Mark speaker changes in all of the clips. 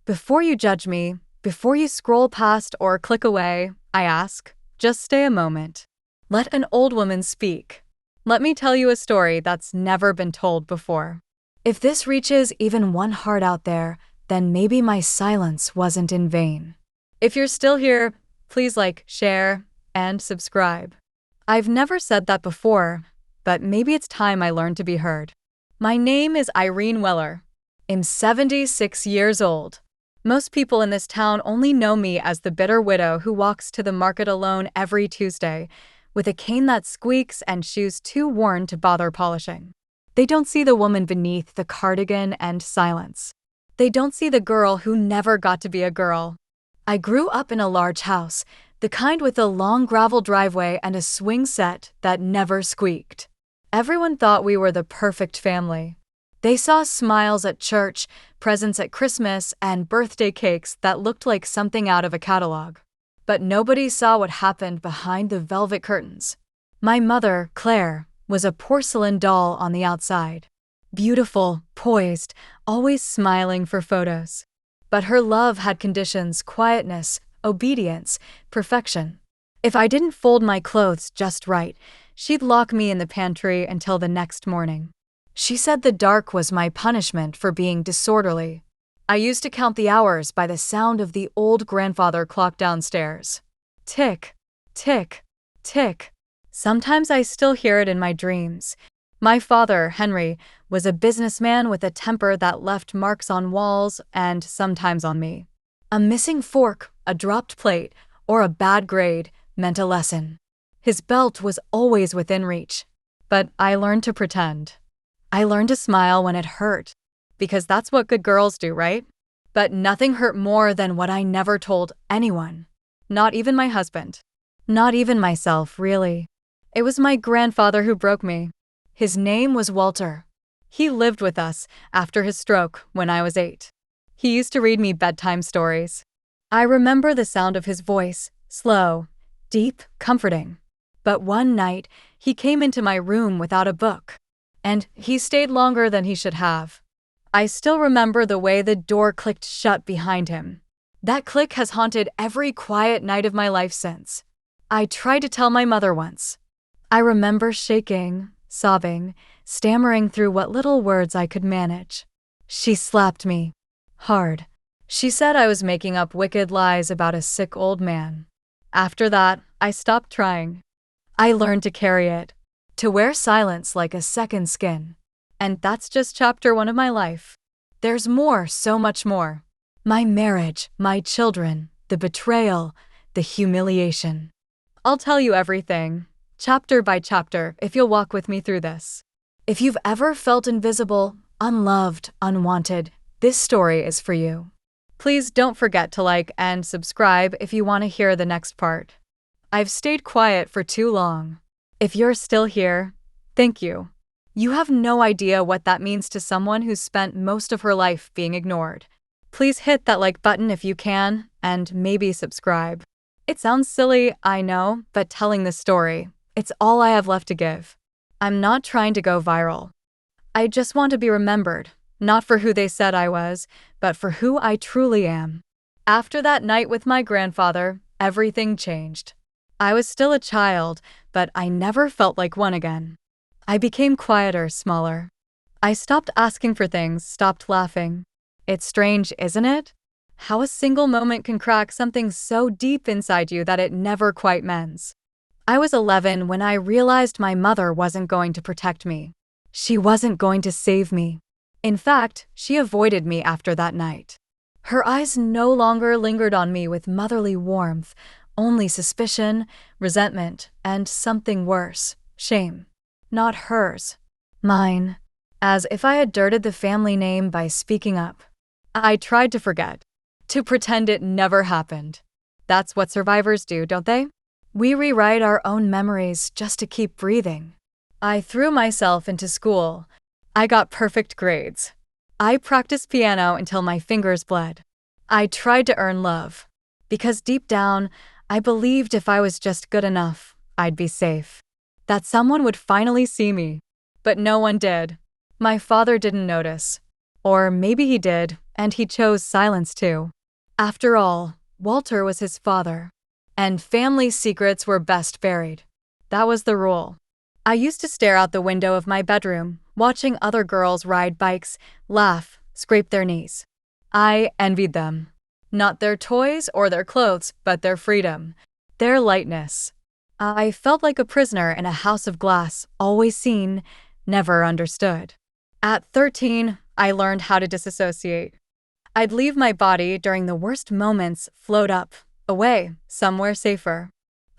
Speaker 1: Before you judge me, before you scroll past or click away, I ask, just stay a moment. Let an old woman speak. Let me tell you a story that's never been told before. If this reaches even one heart out there, then maybe my silence wasn't in vain. If you're still here, please like, share, and subscribe. I've never said that before, but maybe it's time I learned to be heard. My name is Irene Weller. I'm 76 years old. Most people in this town only know me as the bitter widow who walks to the market alone every Tuesday, with a cane that squeaks and shoes too worn to bother polishing. They don't see the woman beneath the cardigan and silence. They don't see the girl who never got to be a girl. I grew up in a large house, the kind with a long gravel driveway and a swing set that never squeaked. Everyone thought we were the perfect family. They saw smiles at church, presents at Christmas, and birthday cakes that looked like something out of a catalog. But nobody saw what happened behind the velvet curtains. My mother, Claire, was a porcelain doll on the outside. Beautiful, poised, always smiling for photos. But her love had conditions: quietness, obedience, perfection. If I didn't fold my clothes just right, she'd lock me in the pantry until the next morning. She said the dark was my punishment for being disorderly. I used to count the hours by the sound of the old grandfather clock downstairs. Tick, tick, tick. Sometimes I still hear it in my dreams. My father, Henry, was a businessman with a temper that left marks on walls and sometimes on me. A missing fork, a dropped plate, or a bad grade meant a lesson. His belt was always within reach. But I learned to pretend. I learned to smile when it hurt, because that's what good girls do, right? But nothing hurt more than what I never told anyone. Not even my husband. Not even myself, really. It was my grandfather who broke me. His name was Walter. He lived with us after his stroke when I was 8. He used to read me bedtime stories. I remember the sound of his voice, slow, deep, comforting. But one night, he came into my room without a book. And he stayed longer than he should have. I still remember the way the door clicked shut behind him. That click has haunted every quiet night of my life since. I tried to tell my mother once. I remember shaking, sobbing, stammering through what little words I could manage. She slapped me. Hard. She said I was making up wicked lies about a sick old man. After that, I stopped trying. I learned to carry it. To wear silence like a second skin. And that's just chapter 1 of my life. There's more, so much more. My marriage, my children, the betrayal, the humiliation. I'll tell you everything, chapter by chapter, if you'll walk with me through this. If you've ever felt invisible, unloved, unwanted, this story is for you. Please don't forget to like and subscribe if you want to hear the next part. I've stayed quiet for too long. If you're still here, thank you. You have no idea what that means to someone who's spent most of her life being ignored. Please hit that like button if you can, and maybe subscribe. It sounds silly, I know, but telling this story, it's all I have left to give. I'm not trying to go viral. I just want to be remembered, not for who they said I was, but for who I truly am. After that night with my grandfather, everything changed. I was still a child, but I never felt like one again. I became quieter, smaller. I stopped asking for things, stopped laughing. It's strange, isn't it? How a single moment can crack something so deep inside you that it never quite mends. I was 11 when I realized my mother wasn't going to protect me. She wasn't going to save me. In fact, she avoided me after that night. Her eyes no longer lingered on me with motherly warmth, only suspicion, resentment, and something worse, shame. Not hers. Mine. As if I had dirted the family name by speaking up. I tried to forget. To pretend it never happened. That's what survivors do, don't they? We rewrite our own memories just to keep breathing. I threw myself into school. I got perfect grades. I practiced piano until my fingers bled. I tried to earn love. Because deep down, I believed if I was just good enough, I'd be safe. That someone would finally see me. But no one did. My father didn't notice. Or maybe he did, and he chose silence too. After all, Walter was his father, and family secrets were best buried. That was the rule. I used to stare out the window of my bedroom, watching other girls ride bikes, laugh, scrape their knees. I envied them. Not their toys or their clothes, but their freedom, their lightness. I felt like a prisoner in a house of glass, always seen, never understood. At 13, I learned how to disassociate. I'd leave my body during the worst moments, float up, away, somewhere safer.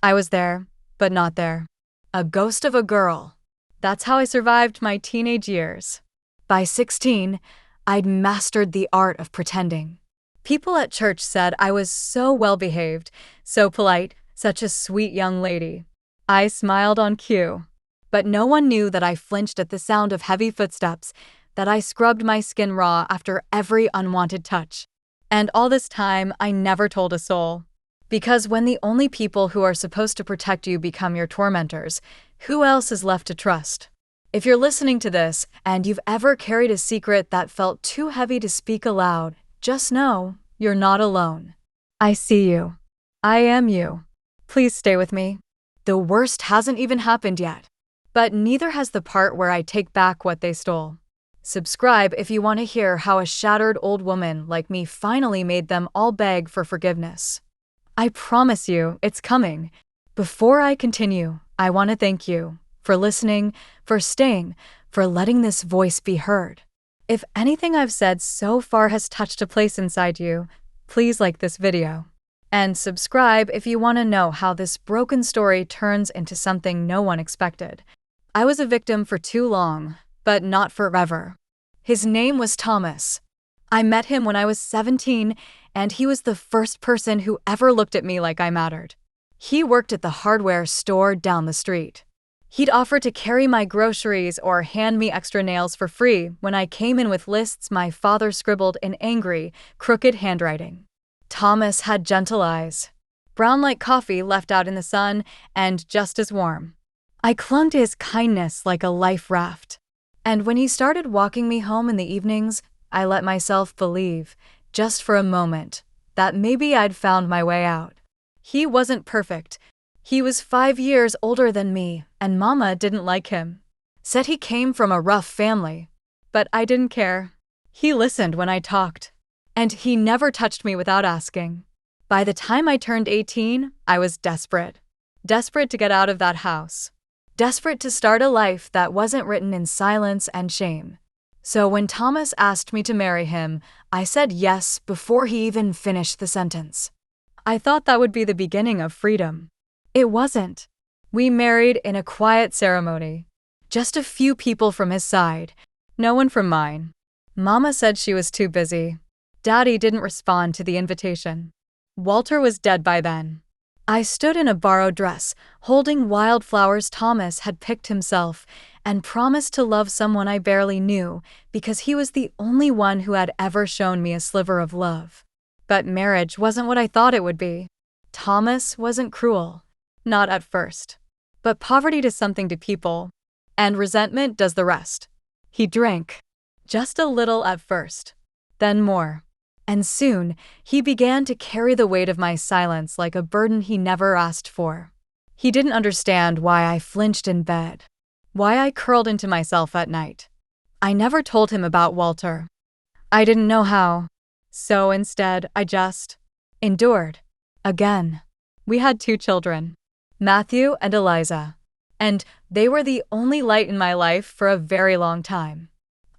Speaker 1: I was there, but not there. A ghost of a girl. That's how I survived my teenage years. By 16, I'd mastered the art of pretending. People at church said I was so well-behaved, so polite, such a sweet young lady. I smiled on cue. But no one knew that I flinched at the sound of heavy footsteps, that I scrubbed my skin raw after every unwanted touch. And all this time, I never told a soul. Because when the only people who are supposed to protect you become your tormentors, who else is left to trust? If you're listening to this, and you've ever carried a secret that felt too heavy to speak aloud, just know you're not alone. I see you. I am you. Please stay with me. The worst hasn't even happened yet. But neither has the part where I take back what they stole. Subscribe if you want to hear how a shattered old woman like me finally made them all beg for forgiveness. I promise you, it's coming. Before I continue, I want to thank you for listening, for staying, for letting this voice be heard. If anything I've said so far has touched a place inside you, please like this video. And subscribe if you want to know how this broken story turns into something no one expected. I was a victim for too long, but not forever. His name was Thomas. I met him when I was 17, and he was the first person who ever looked at me like I mattered. He worked at the hardware store down the street. He'd offer to carry my groceries or hand me extra nails for free when I came in with lists my father scribbled in angry, crooked handwriting. Thomas had gentle eyes, brown like coffee left out in the sun, and just as warm. I clung to his kindness like a life raft. And when he started walking me home in the evenings, I let myself believe, just for a moment, that maybe I'd found my way out. He wasn't perfect. He was 5 years older than me, and Mama didn't like him. Said he came from a rough family. But I didn't care. He listened when I talked. And he never touched me without asking. By the time I turned 18, I was desperate. Desperate to get out of that house. Desperate to start a life that wasn't written in silence and shame. So when Thomas asked me to marry him, I said yes before he even finished the sentence. I thought that would be the beginning of freedom. It wasn't. We married in a quiet ceremony. Just a few people from his side, no one from mine. Mama said she was too busy. Daddy didn't respond to the invitation. Walter was dead by then. I stood in a borrowed dress, holding wildflowers Thomas had picked himself, and promised to love someone I barely knew because he was the only one who had ever shown me a sliver of love. But marriage wasn't what I thought it would be. Thomas wasn't cruel. Not at first. But poverty does something to people, and resentment does the rest. He drank. Just a little at first. Then more. And soon, he began to carry the weight of my silence like a burden he never asked for. He didn't understand why I flinched in bed, why I curled into myself at night. I never told him about Walter. I didn't know how. So instead, I just endured. Again. We had 2 children, Matthew and Eliza, and they were the only light in my life for a very long time.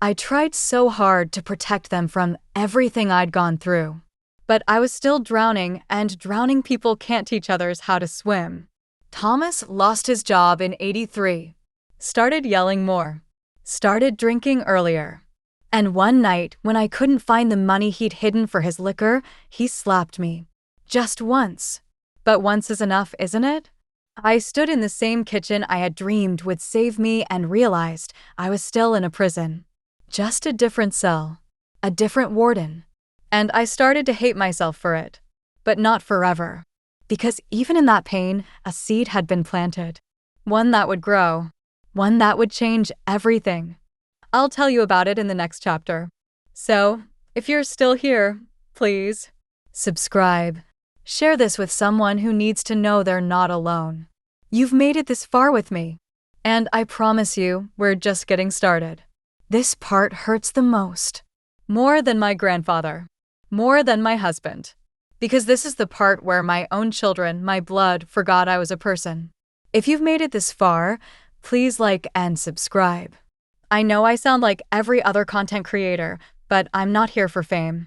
Speaker 1: I tried so hard to protect them from everything I'd gone through. But I was still drowning, and drowning people can't teach others how to swim. Thomas lost his job in '83. Started yelling more. Started drinking earlier. And one night, when I couldn't find the money he'd hidden for his liquor, he slapped me. Just once. But once is enough, isn't it? I stood in the same kitchen I had dreamed would save me and realized I was still in a prison. Just a different cell. A different warden. And I started to hate myself for it. But not forever. Because even in that pain, a seed had been planted. One that would grow. One that would change everything. I'll tell you about it in the next chapter. So, if you're still here, please subscribe. Share this with someone who needs to know they're not alone. You've made it this far with me, and I promise you, we're just getting started. This part hurts the most. More than my grandfather. More than my husband. Because this is the part where my own children, my blood, forgot I was a person. If you've made it this far, please like and subscribe. I know I sound like every other content creator, but I'm not here for fame.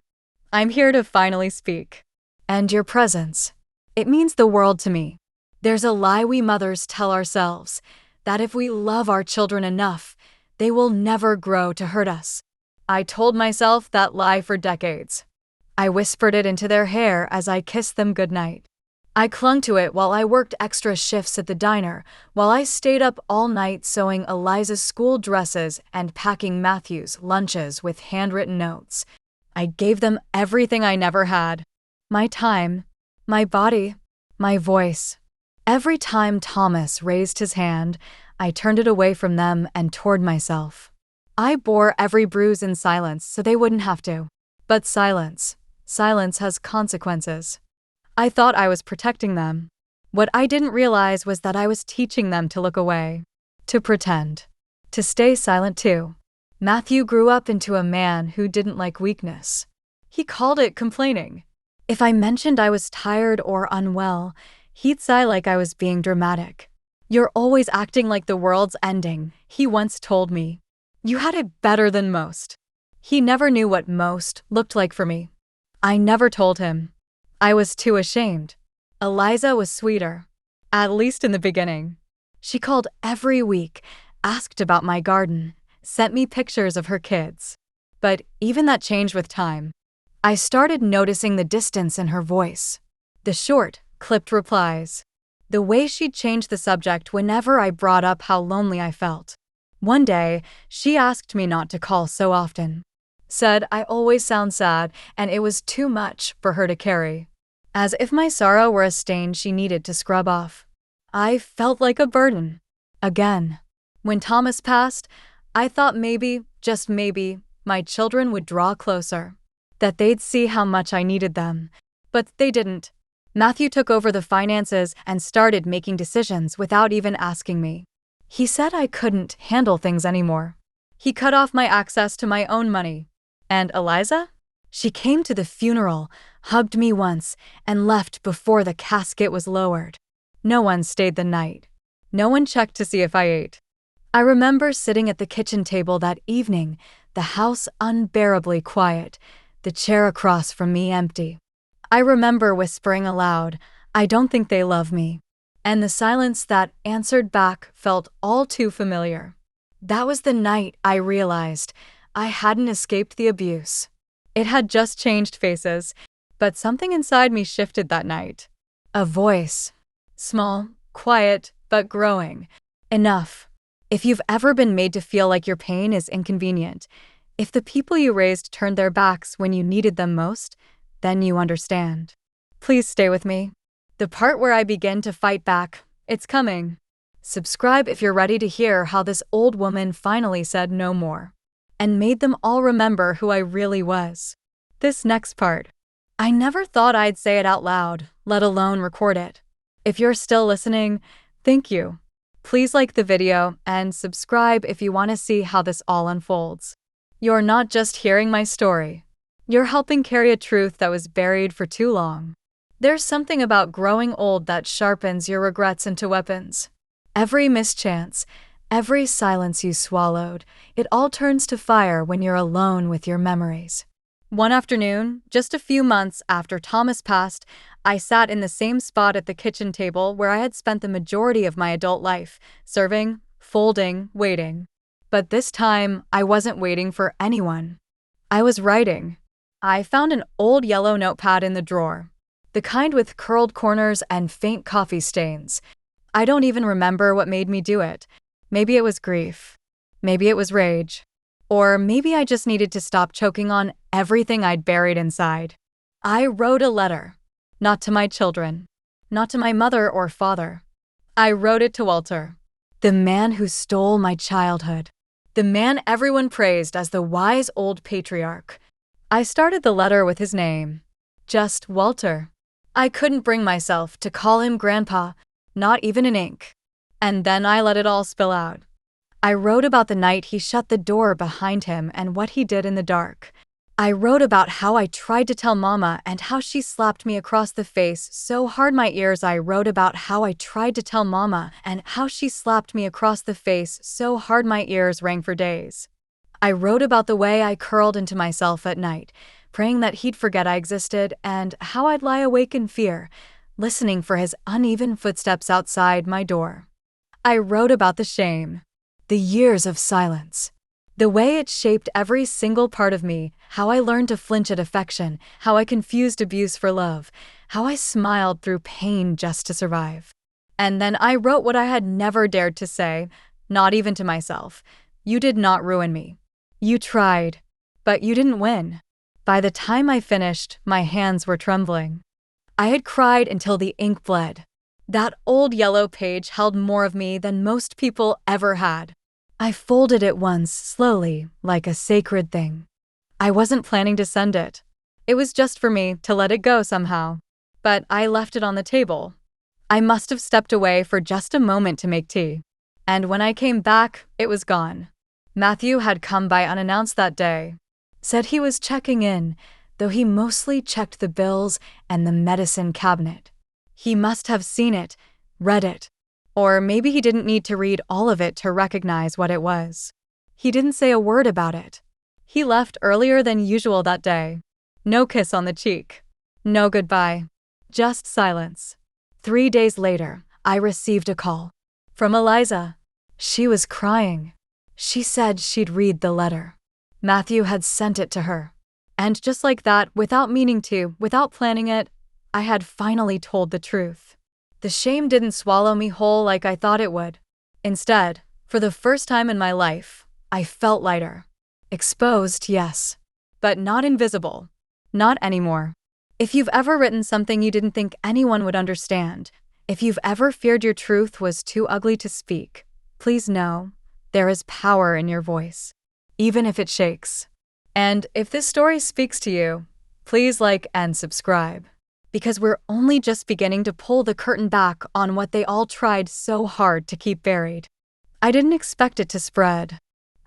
Speaker 1: I'm here to finally speak. And your presence. It means the world to me. There's a lie we mothers tell ourselves, that if we love our children enough, they will never grow to hurt us. I told myself that lie for decades. I whispered it into their hair as I kissed them goodnight. I clung to it while I worked extra shifts at the diner, while I stayed up all night sewing Eliza's school dresses and packing Matthew's lunches with handwritten notes. I gave them everything I never had. My time, my body, my voice. Every time Thomas raised his hand, I turned it away from them and toward myself. I bore every bruise in silence so they wouldn't have to. But silence has consequences. I thought I was protecting them. What I didn't realize was that I was teaching them to look away, to pretend, to stay silent too. Matthew grew up into a man who didn't like weakness. He called it complaining. If I mentioned I was tired or unwell, he'd sigh like I was being dramatic. "You're always acting like the world's ending," he once told me. "You had it better than most." He never knew what most looked like for me. I never told him. I was too ashamed. Eliza was sweeter, at least in the beginning. She called every week, asked about my garden, sent me pictures of her kids. But even that changed with time. I started noticing the distance in her voice, the short, clipped replies, the way she'd change the subject whenever I brought up how lonely I felt. One day, she asked me not to call so often. Said I always sound sad and it was too much for her to carry. As if my sorrow were a stain she needed to scrub off. I felt like a burden. Again. When Thomas passed, I thought maybe, just maybe, my children would draw closer. That they'd see how much I needed them. But they didn't. Matthew took over the finances and started making decisions without even asking me. He said I couldn't handle things anymore. He cut off my access to my own money. And Eliza? She came to the funeral, hugged me once, and left before the casket was lowered. No one stayed the night. No one checked to see if I ate. I remember sitting at the kitchen table that evening, the house unbearably quiet, the chair across from me empty. I remember whispering aloud, "I don't think they love me." And the silence that answered back felt all too familiar. That was the night I realized I hadn't escaped the abuse. It had just changed faces, but something inside me shifted that night. A voice. Small, quiet, but growing. Enough. If you've ever been made to feel like your pain is inconvenient, if the people you raised turned their backs when you needed them most, then you understand. Please stay with me. The part where I begin to fight back, it's coming. Subscribe if you're ready to hear how this old woman finally said no more. And made them all remember who I really was. This next part. I never thought I'd say it out loud, let alone record it. If you're still listening, thank you. Please like the video and subscribe if you want to see how this all unfolds. You're not just hearing my story. You're helping carry a truth that was buried for too long. There's something about growing old that sharpens your regrets into weapons. Every mischance, every silence you swallowed, it all turns to fire when you're alone with your memories. One afternoon, just a few months after Thomas passed, I sat in the same spot at the kitchen table where I had spent the majority of my adult life, serving, folding, waiting. But this time, I wasn't waiting for anyone. I was writing. I found an old yellow notepad in the drawer, the kind with curled corners and faint coffee stains. I don't even remember what made me do it. Maybe it was grief. Maybe it was rage. Or maybe I just needed to stop choking on everything I'd buried inside. I wrote a letter. Not to my children. Not to my mother or father. I wrote it to Walter, the man who stole my childhood. the man everyone praised as the wise old patriarch. I started the letter with his name. Just Walter. I couldn't bring myself to call him Grandpa, not even in ink. And then I let it all spill out. I wrote about the night he shut the door behind him and what he did in the dark. I wrote about how I tried to tell Mama and how she slapped me across the face so hard my ears. I wrote about how I tried to tell Mama and how she slapped me across the face so hard my ears rang for days. I wrote about the way I curled into myself at night, praying that he'd forget I existed, and how I'd lie awake in fear, listening for his uneven footsteps outside my door. I wrote about the shame, the years of silence, the way it shaped every single part of me, how I learned to flinch at affection, how I confused abuse for love, how I smiled through pain just to survive. And then I wrote what I had never dared to say, not even to myself. You did not ruin me. You tried, but you didn't win. By the time I finished, my hands were trembling. I had cried until the ink bled. That old yellow page held more of me than most people ever had. I folded it once, slowly, like a sacred thing. I wasn't planning to send it. It was just for me to let it go somehow. But I left it on the table. I must have stepped away for just a moment to make tea. And when I came back, it was gone. Matthew had come by unannounced that day. Said he was checking in, though he mostly checked the bills and the medicine cabinet. He must have seen it, read it. Or maybe he didn't need to read all of it to recognize what it was. He didn't say a word about it. He left earlier than usual that day. No kiss on the cheek. No goodbye. Just silence. 3 days later, I received a call. From Eliza. She was crying. She said she'd read the letter. Matthew had sent it to her. And just like that, without meaning to, without planning it, I had finally told the truth. The shame didn't swallow me whole like I thought it would. Instead, for the first time in my life, I felt lighter. Exposed, yes. But not invisible. Not anymore. If you've ever written something you didn't think anyone would understand, if you've ever feared your truth was too ugly to speak, please know, there is power in your voice. Even if it shakes. And if this story speaks to you, please like and subscribe. Because we're only just beginning to pull the curtain back on what they all tried so hard to keep buried. I didn't expect it to spread.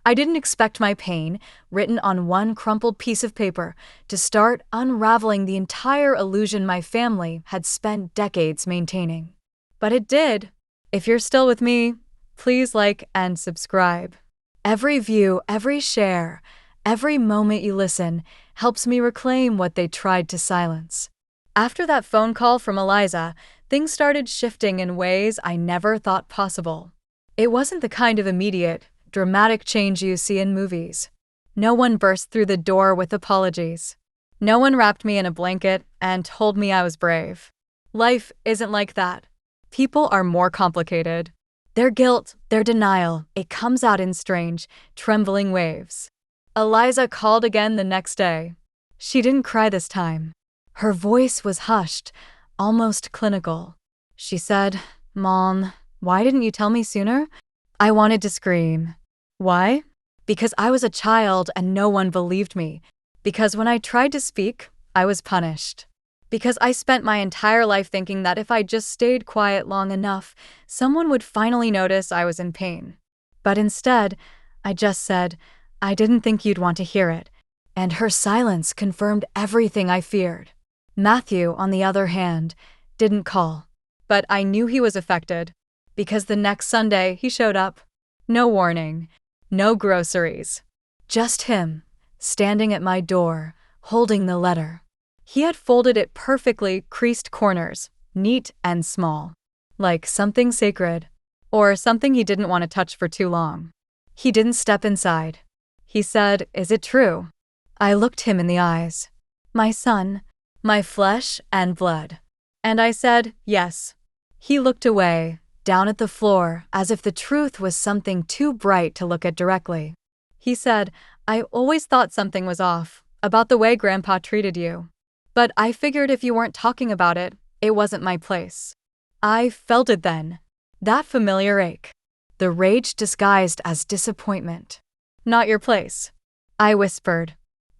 Speaker 1: I didn't expect my pain, written on one crumpled piece of paper, to start unraveling the entire illusion my family had spent decades maintaining. But it did. If you're still with me, please like and subscribe. Every view, every share, every moment you listen helps me reclaim what they tried to silence. After that phone call from Eliza, things started shifting in ways I never thought possible. It wasn't the kind of immediate, dramatic change you see in movies. No one burst through the door with apologies. No one wrapped me in a blanket and told me I was brave. Life isn't like that. People are more complicated. Their guilt, their denial, it comes out in strange, trembling waves. Eliza called again the next day. She didn't cry this time. Her voice was hushed, almost clinical. She said, "Mom, why didn't you tell me sooner?" I wanted to scream. Why? Because I was a child and no one believed me. Because when I tried to speak, I was punished. Because I spent my entire life thinking that if I just stayed quiet long enough, someone would finally notice I was in pain. But instead, I just said, "I didn't think you'd want to hear it." And her silence confirmed everything I feared. Matthew, on the other hand, didn't call. But I knew he was affected. Because the next Sunday, he showed up. No warning. No groceries. Just him, standing at my door, holding the letter. He had folded it perfectly, creased corners, neat and small. Like something sacred. Or something he didn't want to touch for too long. He didn't step inside. He said, "Is it true?" I looked him in the eyes. "My son, my flesh and blood." And I said, "Yes." He looked away, down at the floor, as if the truth was something too bright to look at directly. He said, "I always thought something was off, about the way Grandpa treated you. But I figured if you weren't talking about it, it wasn't my place." I felt it then. That familiar ache. The rage disguised as disappointment. Not your place. I whispered.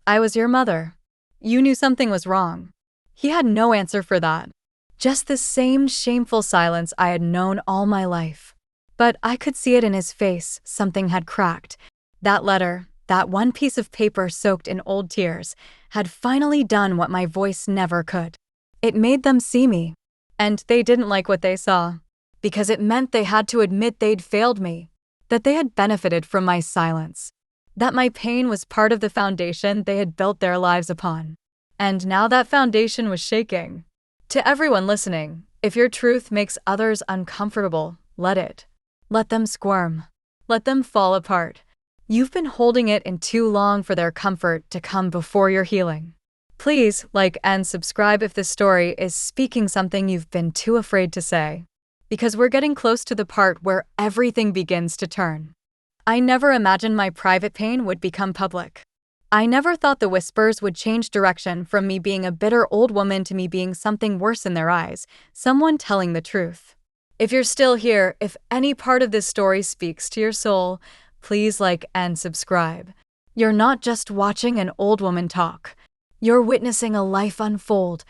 Speaker 1: I was your mother. You knew something was wrong. He had no answer for that. Just the same shameful silence I had known all my life. But I could see it in his face, something had cracked. That letter, that one piece of paper soaked in old tears, had finally done what my voice never could. It made them see me. And they didn't like what they saw. Because it meant they had to admit they'd failed me. That they had benefited from my silence. That my pain was part of the foundation they had built their lives upon. And now that foundation was shaking. To everyone listening, if your truth makes others uncomfortable, let it. Let them squirm. Let them fall apart. You've been holding it in too long for their comfort to come before your healing. Please like and subscribe if this story is speaking something you've been too afraid to say. Because we're getting close to the part where everything begins to turn. I never imagined my private pain would become public. I never thought the whispers would change direction from me being a bitter old woman to me being something worse in their eyes, someone telling the truth. If you're still here, if any part of this story speaks to your soul, please like and subscribe. You're not just watching an old woman talk. You're witnessing a life unfold,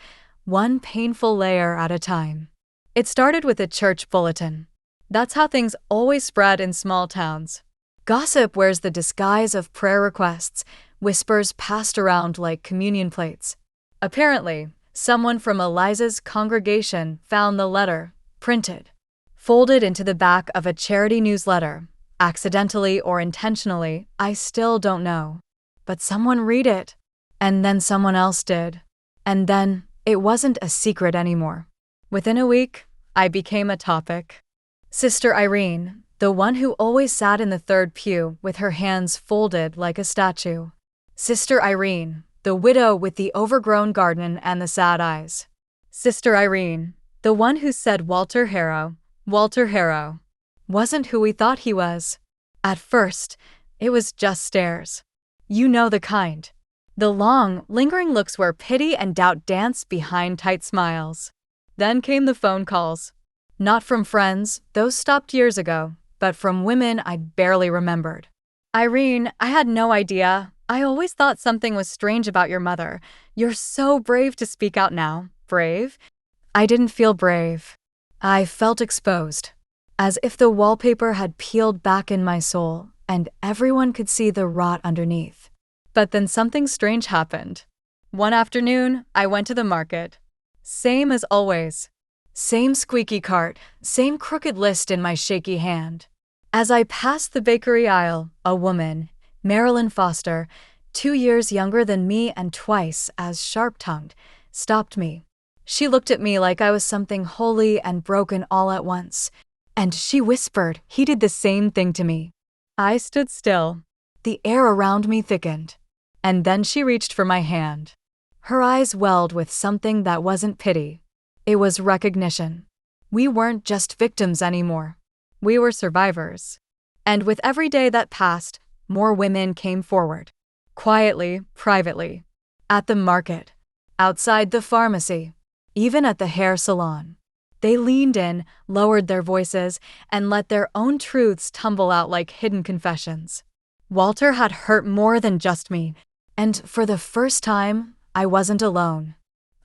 Speaker 1: one painful layer at a time. It started with a church bulletin. That's how things always spread in small towns. Gossip wears the disguise of prayer requests, whispers passed around like communion plates. Apparently, someone from Eliza's congregation found the letter, printed, folded into the back of a charity newsletter. Accidentally or intentionally, I still don't know. But someone read it. And then someone else did. And then, it wasn't a secret anymore. Within a week, I became a topic. Sister Irene, the one who always sat in the third pew with her hands folded like a statue. Sister Irene, the widow with the overgrown garden and the sad eyes. Sister Irene, the one who said Walter Harrow, wasn't who we thought he was. At first, it was just stares. You know the kind. The long, lingering looks where pity and doubt dance behind tight smiles. Then came the phone calls. Not from friends, those stopped years ago, but from women I'd barely remembered. Irene, I had no idea. I always thought something was strange about your mother. You're so brave to speak out now. Brave? I didn't feel brave. I felt exposed. As if the wallpaper had peeled back in my soul, and everyone could see the rot underneath. But then something strange happened. One afternoon, I went to the market. Same as always. Same squeaky cart, same crooked list in my shaky hand. As I passed the bakery aisle, a woman, Marilyn Foster, 2 years younger than me and twice as sharp-tongued, stopped me. She looked at me like I was something holy and broken all at once. And she whispered, he did the same thing to me. I stood still. The air around me thickened. And then she reached for my hand. Her eyes welled with something that wasn't pity. It was recognition. We weren't just victims anymore. We were survivors. And with every day that passed, more women came forward. Quietly, privately. At the market. Outside the pharmacy. Even at the hair salon. They leaned in, lowered their voices, and let their own truths tumble out like hidden confessions. Walter had hurt more than just me. And for the first time, I wasn't alone.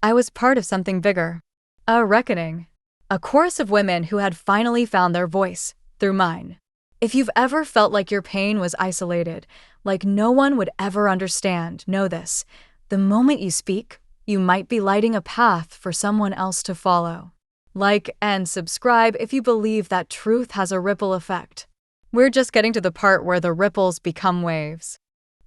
Speaker 1: I was part of something bigger. A reckoning. A chorus of women who had finally found their voice, through mine. If you've ever felt like your pain was isolated, like no one would ever understand, know this. The moment you speak, you might be lighting a path for someone else to follow. Like and subscribe if you believe that truth has a ripple effect. We're just getting to the part where the ripples become waves.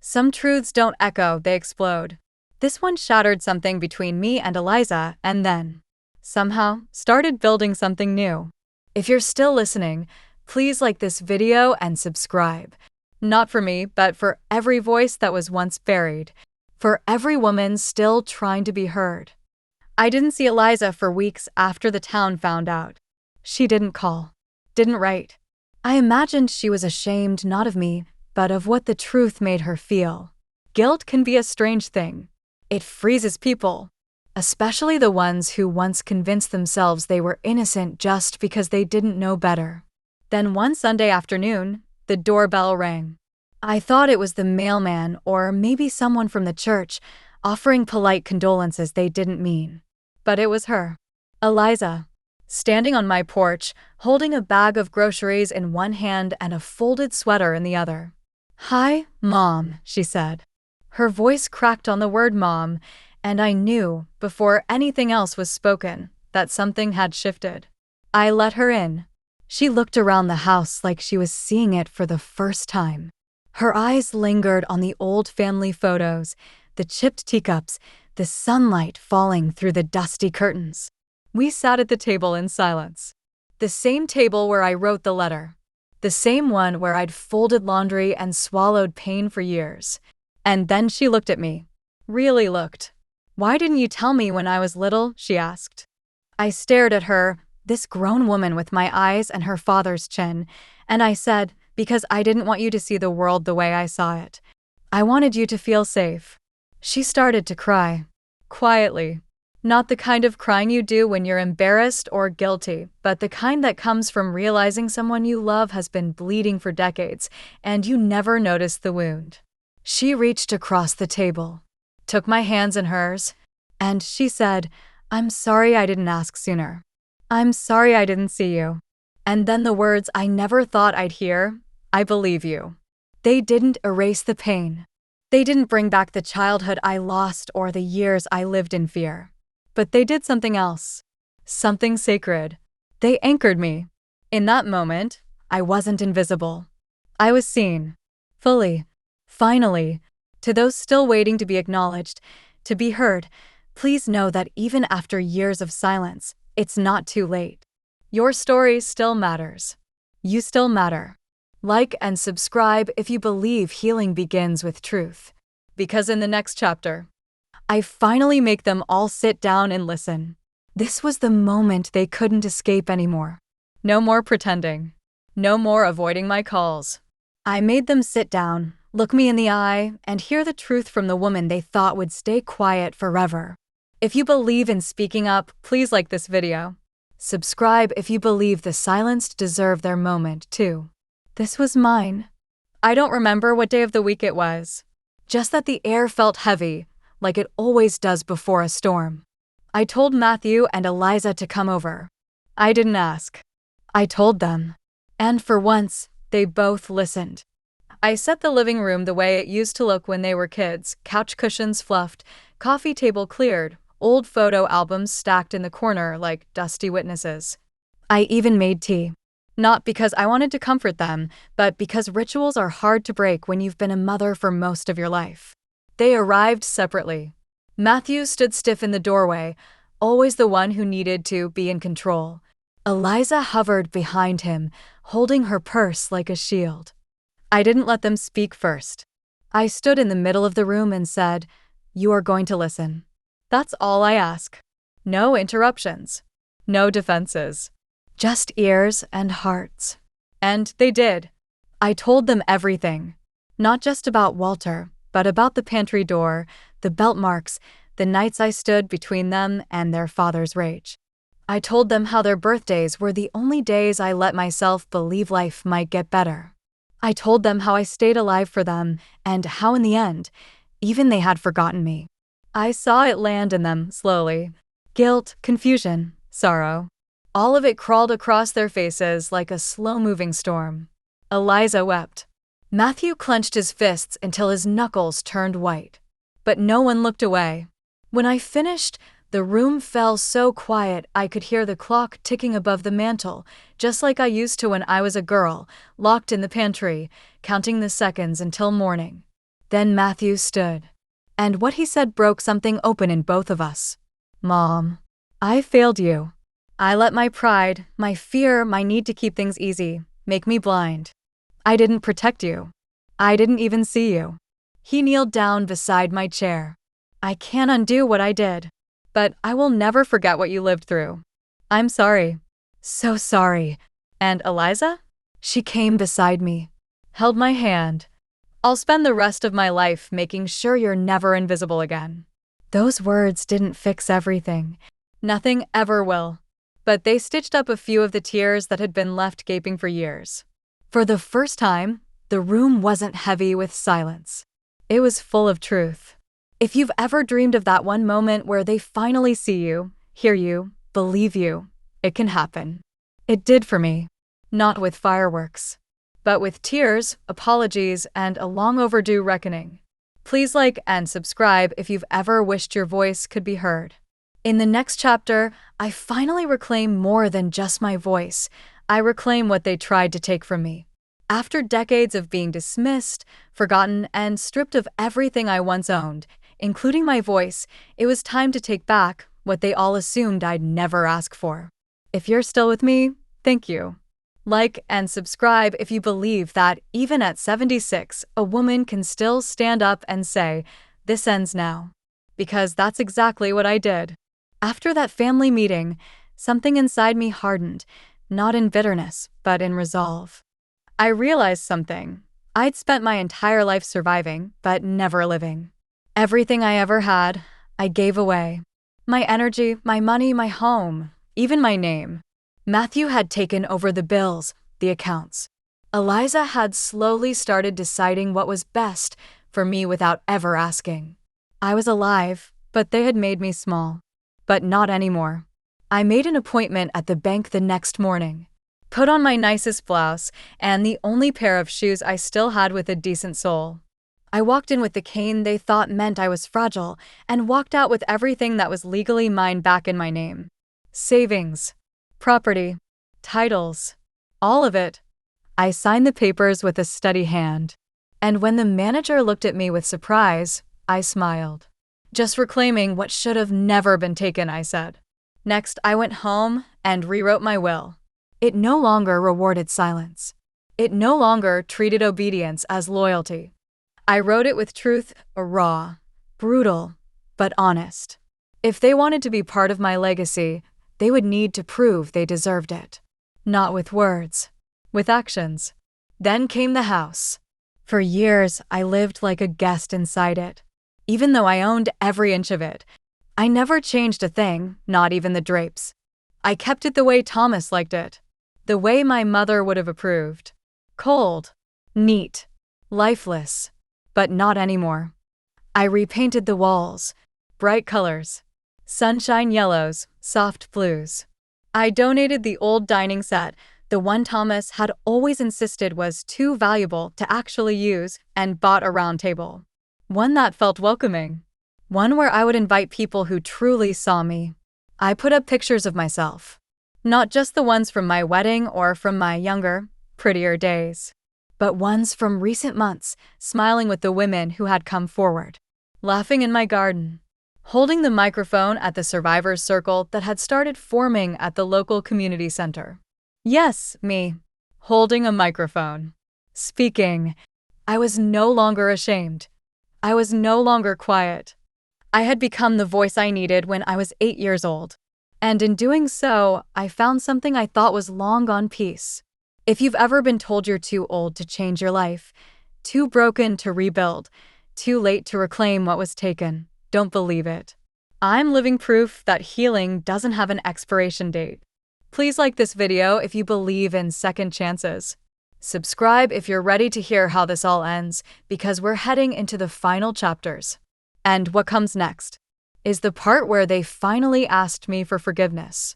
Speaker 1: Some truths don't echo, they explode. This one shattered something between me and Eliza, and then, somehow, started building something new. If you're still listening, please like this video and subscribe. Not for me, but for every voice that was once buried. For every woman still trying to be heard. I didn't see Eliza for weeks after the town found out. She didn't call. Didn't write. I imagined she was ashamed not of me, but of what the truth made her feel. Guilt can be a strange thing. It freezes people. Especially the ones who once convinced themselves they were innocent just because they didn't know better. Then one Sunday afternoon, the doorbell rang. I thought it was the mailman or maybe someone from the church offering polite condolences they didn't mean. But it was her. Eliza. Standing on my porch, holding a bag of groceries in one hand and a folded sweater in the other. "Hi, Mom," she said. Her voice cracked on the word mom, and I knew, before anything else was spoken, that something had shifted. I let her in. She looked around the house like she was seeing it for the first time. Her eyes lingered on the old family photos, the chipped teacups, the sunlight falling through the dusty curtains. We sat at the table in silence. The same table where I wrote the letter. The same one where I'd folded laundry and swallowed pain for years. And then she looked at me. Really looked. "Why didn't you tell me when I was little?" she asked. I stared at her, this grown woman with my eyes and her father's chin, and I said, "Because I didn't want you to see the world the way I saw it. I wanted you to feel safe." She started to cry. Quietly. Not the kind of crying you do when you're embarrassed or guilty, but the kind that comes from realizing someone you love has been bleeding for decades, and you never noticed the wound. She reached across the table, took my hands in hers, and she said, "I'm sorry I didn't ask sooner. I'm sorry I didn't see you." And then the words I never thought I'd hear, "I believe you." They didn't erase the pain. They didn't bring back the childhood I lost or the years I lived in fear. But they did something else. Something sacred. They anchored me. In that moment, I wasn't invisible. I was seen. Fully. Finally. To those still waiting to be acknowledged, to be heard, please know that even after years of silence, it's not too late. Your story still matters. You still matter. Like and subscribe if you believe healing begins with truth. Because in the next chapter, I finally make them all sit down and listen. This was the moment they couldn't escape anymore. No more pretending. No more avoiding my calls. I made them sit down, look me in the eye, and hear the truth from the woman they thought would stay quiet forever. If you believe in speaking up, please like this video. Subscribe if you believe the silenced deserve their moment too. This was mine. I don't remember what day of the week it was. Just that the air felt heavy, like it always does before a storm. I told Matthew and Eliza to come over. I didn't ask. I told them. And for once, they both listened. I set the living room the way it used to look when they were kids, couch cushions fluffed, coffee table cleared, old photo albums stacked in the corner like dusty witnesses. I even made tea. Not because I wanted to comfort them, but because rituals are hard to break when you've been a mother for most of your life. They arrived separately. Matthew stood stiff in the doorway, always the one who needed to be in control. Eliza hovered behind him, holding her purse like a shield. I didn't let them speak first. I stood in the middle of the room and said, "You are going to listen." That's all I ask. No interruptions. No defenses. Just ears and hearts. And they did. I told them everything. Not just about Walter, but about the pantry door, the belt marks, the nights I stood between them and their father's rage. I told them how their birthdays were the only days I let myself believe life might get better. I told them how I stayed alive for them and how in the end, even they had forgotten me. I saw it land in them slowly. Guilt, confusion, sorrow. All of it crawled across their faces like a slow-moving storm. Eliza wept. Matthew clenched his fists until his knuckles turned white. But no one looked away. When I finished, the room fell so quiet I could hear the clock ticking above the mantel, just like I used to when I was a girl, locked in the pantry, counting the seconds until morning. Then Matthew stood. And what he said broke something open in both of us. "Mom, I failed you. I let my pride, my fear, my need to keep things easy, make me blind. I didn't protect you. I didn't even see you." He kneeled down beside my chair. "I can't undo what I did. But I will never forget what you lived through. I'm sorry. So sorry." And Eliza? She came beside me, held my hand. "I'll spend the rest of my life making sure you're never invisible again." Those words didn't fix everything. Nothing ever will. But they stitched up a few of the tears that had been left gaping for years. For the first time, The room wasn't heavy with silence. It was full of truth. If you've ever dreamed of that one moment where they finally see you, hear you, believe you, it can happen. It did for me. Not with fireworks, but with tears, apologies, and a long overdue reckoning. Please like and subscribe if you've ever wished your voice could be heard. In the next chapter, I finally reclaim more than just my voice. I reclaim what they tried to take from me. After decades of being dismissed, forgotten, and stripped of everything I once owned, including my voice, it was time to take back what they all assumed I'd never ask for. If you're still with me, thank you. Like and subscribe if you believe that even at 76, a woman can still stand up and say, "This ends now." Because that's exactly what I did. After that family meeting, something inside me hardened, not in bitterness, but in resolve. I realized something. I'd spent my entire life surviving, but never living. Everything I ever had, I gave away. My energy, my money, my home, even my name. Matthew had taken over the bills, the accounts. Eliza had slowly started deciding what was best for me without ever asking. I was alive, but they had made me small. But not anymore. I made an appointment at the bank the next morning. Put on my nicest blouse and the only pair of shoes I still had with a decent sole. I walked in with the cane they thought meant I was fragile and walked out with everything that was legally mine back in my name. Savings, property, titles, all of it. I signed the papers with a steady hand. And when the manager looked at me with surprise, I smiled. Just reclaiming what should have never been taken, I said. Next, I went home and rewrote my will. It no longer rewarded silence. It no longer treated obedience as loyalty. I wrote it with truth, raw, brutal, but honest. If they wanted to be part of my legacy, they would need to prove they deserved it. Not with words, with actions. Then came the house. For years, I lived like a guest inside it. Even though I owned every inch of it, I never changed a thing, not even the drapes. I kept it the way Thomas liked it. The way my mother would have approved. Cold, neat, lifeless, but not anymore. I repainted the walls, bright colors, sunshine yellows, soft blues. I donated the old dining set, the one Thomas had always insisted was too valuable to actually use, and bought a round table. One that felt welcoming. One where I would invite people who truly saw me. I put up pictures of myself. Not just the ones from my wedding or from my younger, prettier days, but ones from recent months, smiling with the women who had come forward, laughing in my garden, holding the microphone at the survivors' circle that had started forming at the local community center. Yes, me, holding a microphone, speaking. I was no longer ashamed. I was no longer quiet. I had become the voice I needed when I was 8 years old. And in doing so, I found something I thought was long gone: peace. If you've ever been told you're too old to change your life, too broken to rebuild, too late to reclaim what was taken, don't believe it. I'm living proof that healing doesn't have an expiration date. Please like this video if you believe in second chances. Subscribe if you're ready to hear how this all ends, because we're heading into the final chapters. And what comes next is the part where they finally asked me for forgiveness.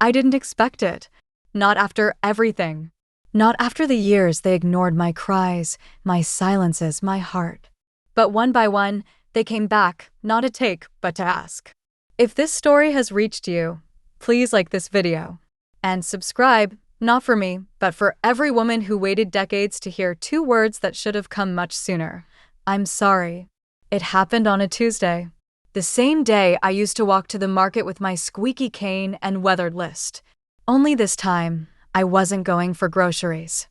Speaker 1: I didn't expect it. Not after everything. Not after the years they ignored my cries, my silences, my heart. But one by one, they came back, not to take, but to ask. If this story has reached you, please like this video. And subscribe, not for me, but for every woman who waited decades to hear 2 words that should have come much sooner. I'm sorry. It happened on a Tuesday. The same day I used to walk to the market with my squeaky cane and weathered list. Only this time, I wasn't going for groceries.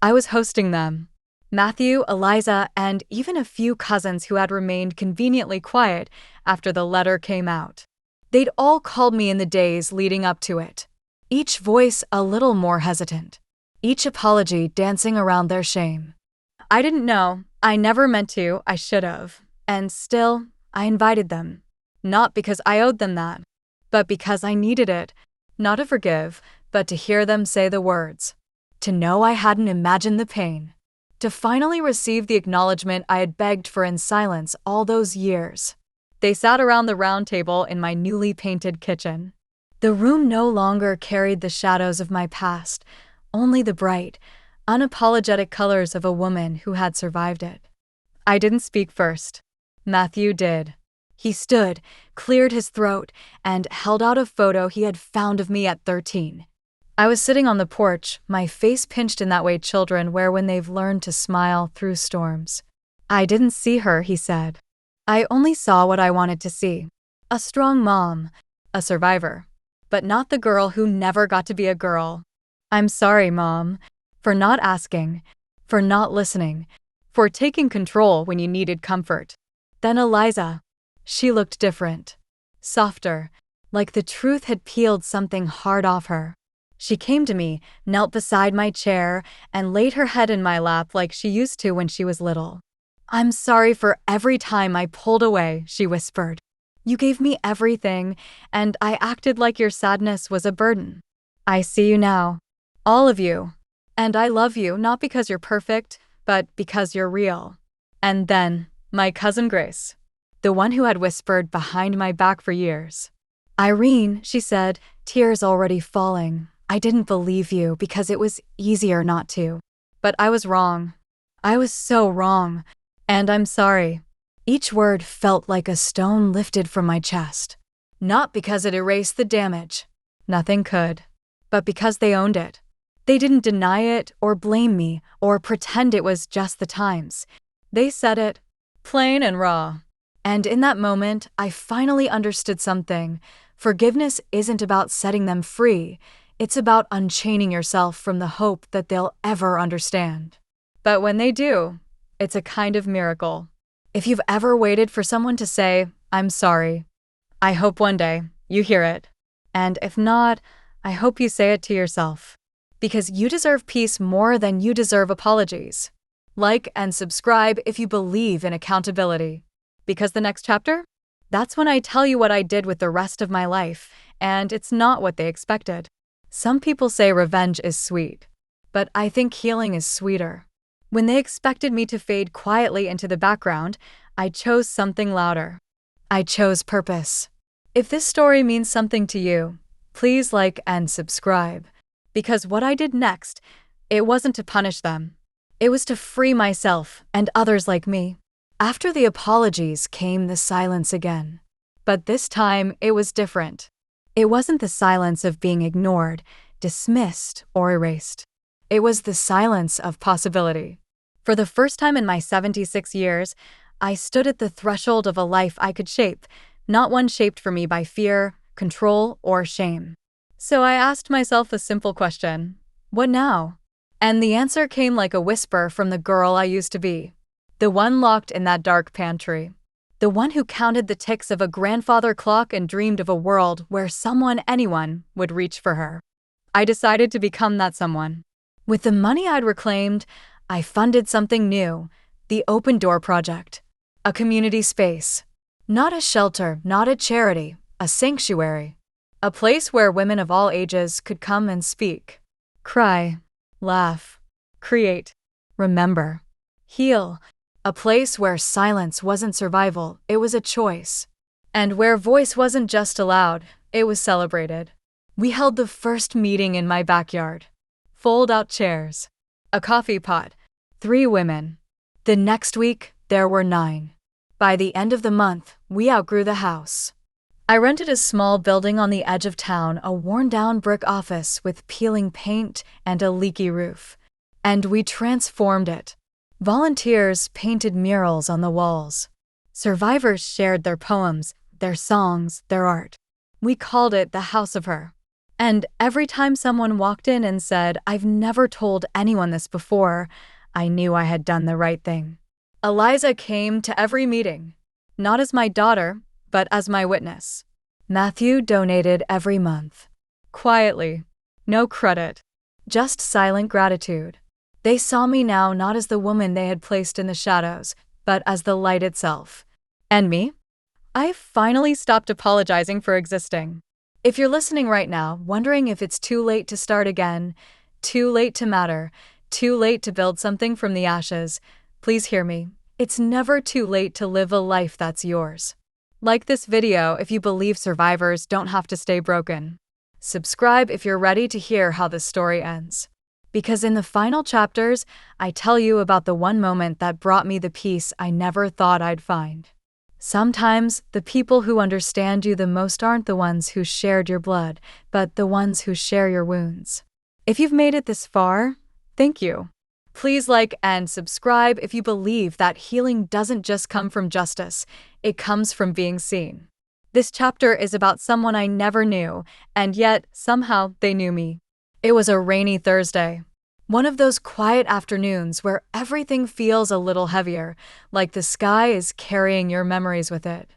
Speaker 1: I was hosting them. Matthew, Eliza, and even a few cousins who had remained conveniently quiet after the letter came out. They'd all called me in the days leading up to it. Each voice a little more hesitant. Each apology dancing around their shame. I didn't know. I never meant to. I should have. And still, I invited them. Not because I owed them that, but because I needed it. Not to forgive, but to hear them say the words. To know I hadn't imagined the pain. to finally receive the acknowledgement I had begged for in silence all those years. They sat around the round table in my newly painted kitchen. The room no longer carried the shadows of my past, only the bright, unapologetic colors of a woman who had survived it. I didn't speak first. Matthew did. He stood, cleared his throat, and held out a photo he had found of me at 13. I was sitting on the porch, my face pinched in that way children wear when they've learned to smile through storms. I didn't see her, he said. I only saw what I wanted to see. A strong mom, a survivor, but not the girl who never got to be a girl. I'm sorry, Mom, for not asking, for not listening, for taking control when you needed comfort. Then Eliza. She looked different. Softer, like the truth had peeled something hard off her. She came to me, knelt beside my chair, and laid her head in my lap like she used to when she was little. I'm sorry for every time I pulled away, she whispered. You gave me everything, and I acted like your sadness was a burden. I see you now. All of you. And I love you not because you're perfect, but because you're real. And then, my cousin Grace, the one who had whispered behind my back for years. Irene, she said, tears already falling. I didn't believe you because it was easier not to. But I was wrong. I was so wrong. And I'm sorry. Each word felt like a stone lifted from my chest. Not because it erased the damage. Nothing could. But because they owned it. They didn't deny it or blame me or pretend it was just the times. They said it, plain and raw. And in that moment, I finally understood something. Forgiveness isn't about setting them free. It's about unchaining yourself from the hope that they'll ever understand. But when they do, it's a kind of miracle. If you've ever waited for someone to say, I'm sorry, I hope one day you hear it. And if not, I hope you say it to yourself. Because you deserve peace more than you deserve apologies. Like and subscribe if you believe in accountability. Because the next chapter? That's when I tell you what I did with the rest of my life, and it's not what they expected. Some people say revenge is sweet, but I think healing is sweeter. When they expected me to fade quietly into the background, I chose something louder. I chose purpose. If this story means something to you, please like and subscribe. Because what I did next, it wasn't to punish them. It was to free myself and others like me. After the apologies came the silence again. But this time, it was different. It wasn't the silence of being ignored, dismissed, or erased. It was the silence of possibility. For the first time in my 76 years, I stood at the threshold of a life I could shape, not one shaped for me by fear, control, or shame. So I asked myself a simple question: what now? And the answer came like a whisper from the girl I used to be. The one locked in that dark pantry. The one who counted the ticks of a grandfather clock and dreamed of a world where anyone, would reach for her. I decided to become that someone. With the money I'd reclaimed, I funded something new, the Open Door Project. A community space. Not a shelter, not a charity, a sanctuary. A place where women of all ages could come and speak. Cry, laugh, create, remember, heal. A place where silence wasn't survival, it was a choice. And where voice wasn't just allowed, it was celebrated. We held the first meeting in my backyard. Fold-out chairs. A coffee pot. 3 women. The next week, there were 9. By the end of the month, we outgrew the house. I rented a small building on the edge of town, a worn-down brick office with peeling paint and a leaky roof. And we transformed it. Volunteers painted murals on the walls. Survivors shared their poems, their songs, their art. We called it the House of Her. And every time someone walked in and said, I've never told anyone this before, I knew I had done the right thing. Eliza came to every meeting, not as my daughter, but as my witness. Matthew donated every month. Quietly. No credit. Just silent gratitude. They saw me now not as the woman they had placed in the shadows, but as the light itself. And me? I finally stopped apologizing for existing. If you're listening right now, wondering if it's too late to start again, too late to matter, Too late to build something from the ashes. Please hear me. It's never too late to live a life that's yours. Like this video if you believe survivors don't have to stay broken. Subscribe if you're ready to hear how the story ends. Because in the final chapters, I tell you about the one moment that brought me the peace I never thought I'd find. Sometimes, the people who understand you the most aren't the ones who shared your blood, but the ones who share your wounds. If you've made it this far, thank you. Please like and subscribe if you believe that healing doesn't just come from justice, it comes from being seen. This chapter is about someone I never knew, and yet, somehow, they knew me. It was a rainy Thursday. One of those quiet afternoons where everything feels a little heavier, like the sky is carrying your memories with it.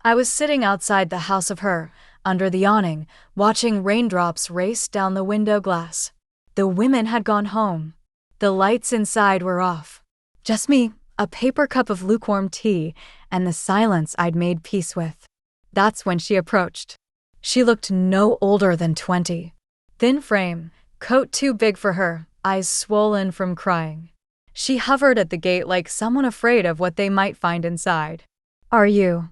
Speaker 1: I was sitting outside the house of her, under the awning, watching raindrops race down the window glass. The women had gone home. The lights inside were off. Just me, a paper cup of lukewarm tea, and the silence I'd made peace with. That's when she approached. She looked no older than 20. Thin frame, coat too big for her, eyes swollen from crying. She hovered at the gate like someone afraid of what they might find inside. "Are you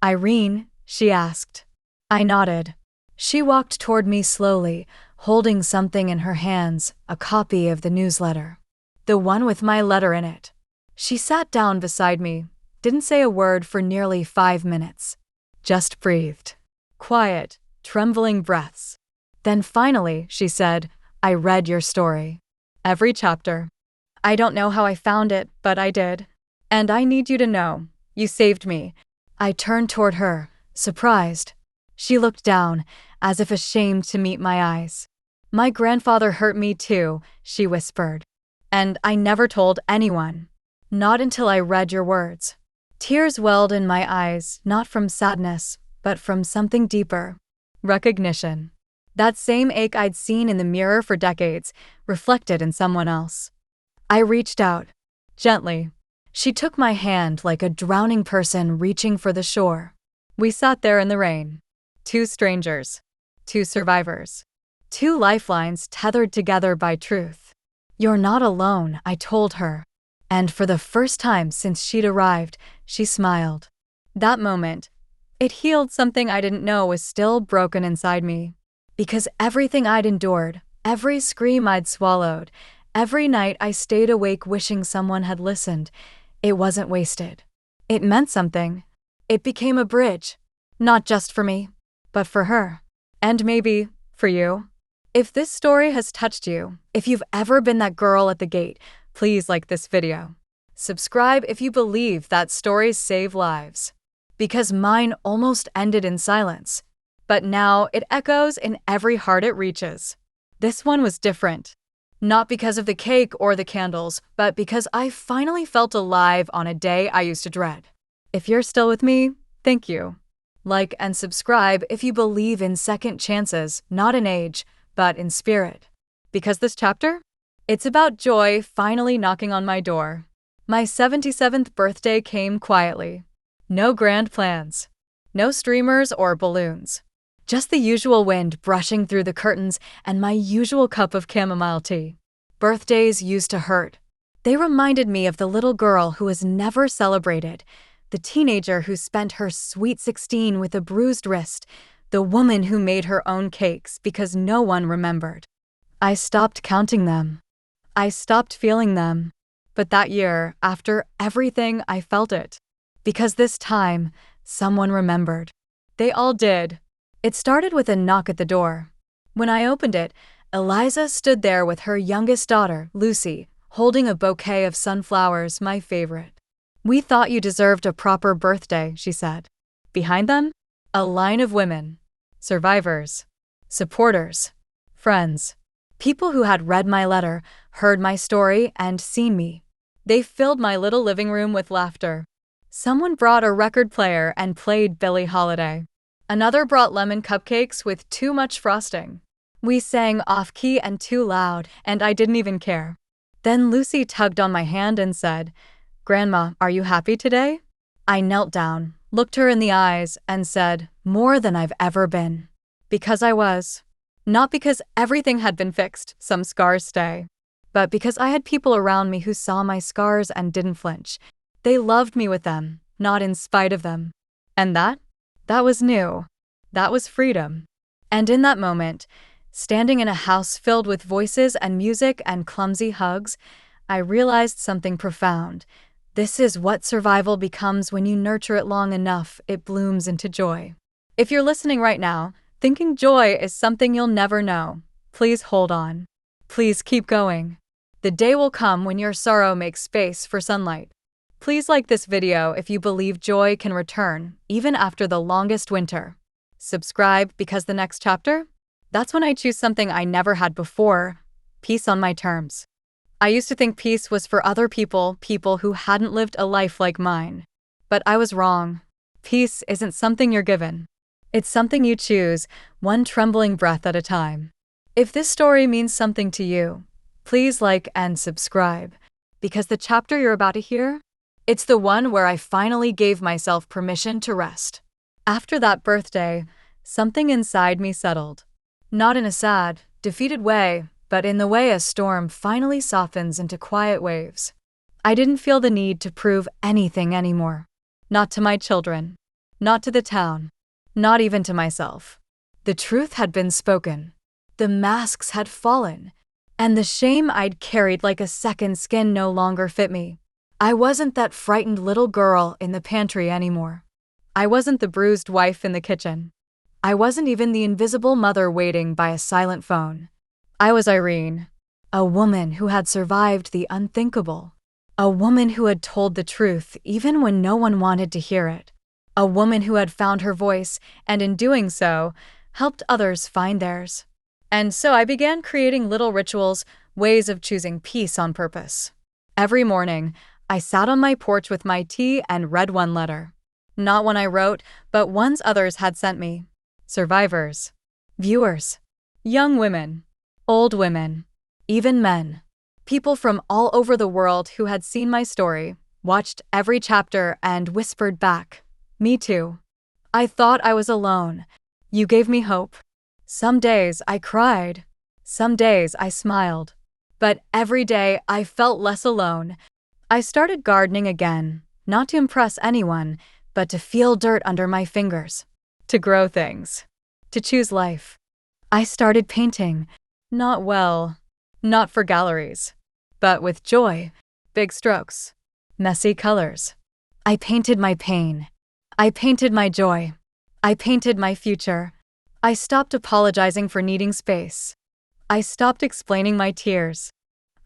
Speaker 1: Irene?" she asked. I nodded. She walked toward me slowly, holding something in her hands, a copy of the newsletter. The one with my letter in it. She sat down beside me, didn't say a word for nearly 5 minutes. Just breathed. Quiet, trembling breaths. Then finally, she said, "I read your story. Every chapter. I don't know how I found it, but I did. And I need you to know, you saved me." I turned toward her, surprised. She looked down, as if ashamed to meet my eyes. "My grandfather hurt me too," she whispered. "And I never told anyone. Not until I read your words." Tears welled in my eyes, not from sadness, but from something deeper. Recognition. That same ache I'd seen in the mirror for decades, reflected in someone else. I reached out. Gently. She took my hand like a drowning person reaching for the shore. We sat there in the rain. 2 strangers. 2 survivors. 2 lifelines tethered together by truth. "You're not alone," I told her. And for the first time since she'd arrived, she smiled. That moment, it healed something I didn't know was still broken inside me. Because everything I'd endured, every scream I'd swallowed, every night I stayed awake wishing someone had listened, it wasn't wasted. It meant something. It became a bridge. Not just for me, but for her. And maybe, for you. If this story has touched you, if you've ever been that girl at the gate, please like this video. Subscribe if you believe that stories save lives. Because mine almost ended in silence. But now it echoes in every heart it reaches. This one was different. Not because of the cake or the candles, but because I finally felt alive on a day I used to dread. If you're still with me, thank you. Like and subscribe if you believe in second chances, not in age, but in spirit. Because this chapter? It's about joy finally knocking on my door. My 77th birthday came quietly. No grand plans. No streamers or balloons. Just the usual wind brushing through the curtains and my usual cup of chamomile tea. Birthdays used to hurt. They reminded me of the little girl who was never celebrated, the teenager who spent her sweet 16 with a bruised wrist, the woman who made her own cakes because no one remembered. I stopped counting them. I stopped feeling them. But that year, after everything, I felt it. Because this time, someone remembered. They all did. It started with a knock at the door. When I opened it, Eliza stood there with her youngest daughter, Lucy, holding a bouquet of sunflowers, my favorite. "We thought you deserved a proper birthday," she said. Behind them, a line of women. Survivors. Supporters. Friends. People who had read my letter, heard my story, and seen me. They filled my little living room with laughter. Someone brought a record player and played Billie Holiday. Another brought lemon cupcakes with too much frosting. We sang off-key and too loud, and I didn't even care. Then Lucy tugged on my hand and said, "Grandma, are you happy today?" I knelt down, looked her in the eyes, and said, "More than I've ever been." Because I was. Not because everything had been fixed, some scars stay. but because I had people around me who saw my scars and didn't flinch. They loved me with them, not in spite of them. And that was new. That was freedom. And in that moment, standing in a house filled with voices and music and clumsy hugs, I realized something profound. This is what survival becomes when you nurture it long enough, it blooms into joy. If you're listening right now, thinking joy is something you'll never know, please hold on. Please keep going. The day will come when your sorrow makes space for sunlight. Please like this video if you believe joy can return, even after the longest winter. Subscribe because the next chapter? That's when I choose something I never had before, peace on my terms. I used to think peace was for other people who hadn't lived a life like mine. But I was wrong. Peace isn't something you're given. It's something you choose, one trembling breath at a time. If this story means something to you, please like and subscribe, because the chapter you're about to hear, it's the one where I finally gave myself permission to rest. After that birthday, something inside me settled. Not in a sad, defeated way, but in the way a storm finally softens into quiet waves. I didn't feel the need to prove anything anymore. Not to my children. Not to the town. Not even to myself. The truth had been spoken. The masks had fallen. And the shame I'd carried like a second skin no longer fit me. I wasn't that frightened little girl in the pantry anymore. I wasn't the bruised wife in the kitchen. I wasn't even the invisible mother waiting by a silent phone. I was Irene, a woman who had survived the unthinkable. A woman who had told the truth even when no one wanted to hear it. A woman who had found her voice and in doing so, helped others find theirs. And so I began creating little rituals, ways of choosing peace on purpose. Every morning, I sat on my porch with my tea and read one letter. Not one I wrote, but ones others had sent me. Survivors. Viewers. Young women. Old women. Even men. People from all over the world who had seen my story, watched every chapter and whispered back, "Me too. I thought I was alone. You gave me hope." Some days I cried. Some days I smiled. But every day I felt less alone. I started gardening again, not to impress anyone, but to feel dirt under my fingers. To grow things. To choose life. I started painting. Not well. Not for galleries. But with joy. Big strokes. Messy colors. I painted my pain. I painted my joy. I painted my future. I stopped apologizing for needing space. I stopped explaining my tears.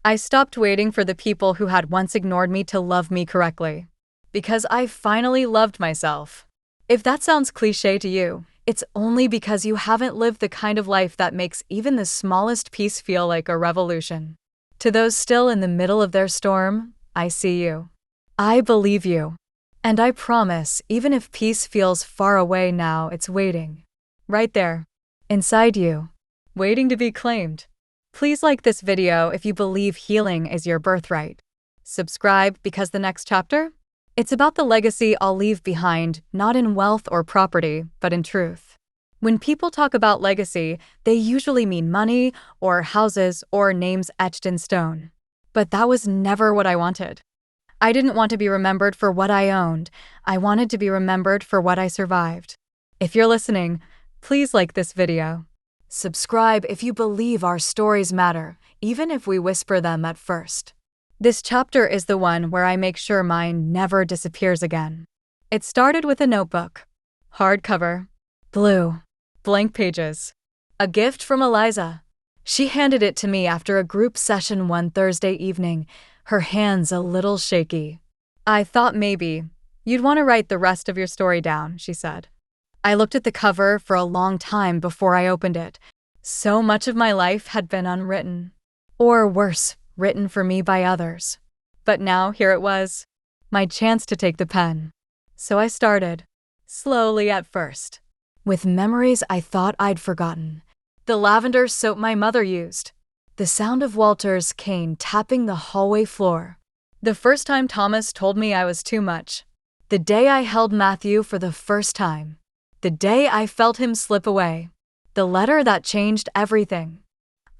Speaker 1: I stopped waiting for the people who had once ignored me to love me correctly. Because I finally loved myself. If that sounds cliché to you, it's only because you haven't lived the kind of life that makes even the smallest piece feel like a revolution. To those still in the middle of their storm, I see you. I believe you. And I promise, even if peace feels far away now, it's waiting. Right there. Inside you. Waiting to be claimed. Please like this video if you believe healing is your birthright. Subscribe because the next chapter? It's about the legacy I'll leave behind, not in wealth or property, but in truth. When people talk about legacy, they usually mean money, or houses, or names etched in stone. But that was never what I wanted. I didn't want to be remembered for what I owned. I wanted to be remembered for what I survived. If you're listening, please like this video. Subscribe if you believe our stories matter, even if we whisper them at first. This chapter is the one where I make sure mine never disappears again. It started with a notebook. Hardcover. Blue. Blank pages. A gift from Eliza. She handed it to me after a group session one Thursday evening, her hands a little shaky. "I thought maybe you'd want to write the rest of your story down," she said. I looked at the cover for a long time before I opened it. So much of my life had been unwritten. Or worse, written for me by others. But now here it was. My chance to take the pen. So I started. Slowly at first. With memories I thought I'd forgotten. The lavender soap my mother used. The sound of Walter's cane tapping the hallway floor. The first time Thomas told me I was too much. The day I held Matthew for the first time. The day I felt him slip away. The letter that changed everything.